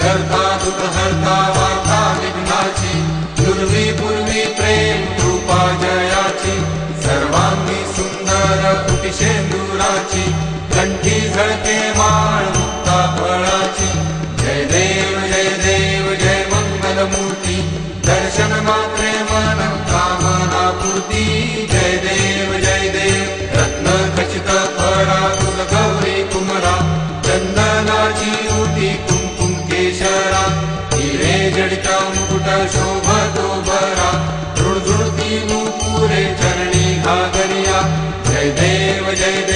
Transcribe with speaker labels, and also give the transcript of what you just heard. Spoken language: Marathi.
Speaker 1: करता दुख हरता वार्ता विघ्नाची, पूर्वी पूर्वी प्रेम कृपा जयाची, सर्वांगी सुंदर कुटिशेंदुराची, कंठी झळके माळ मुक्ता फळाची। जय देव जय देव जय मंगलमूर्ती, दर्शन मात्रे मन कामना पूर्ती। जय देव जय देव रत्न खचित फळातुल गौरी कुमरा, चंदनाची उटी कुंकुम केशरा, हिरे जडिता मुकुट शोभतो बरा, झुळझुळती नूपुरे चरणी घागरिया। जय देव जय देव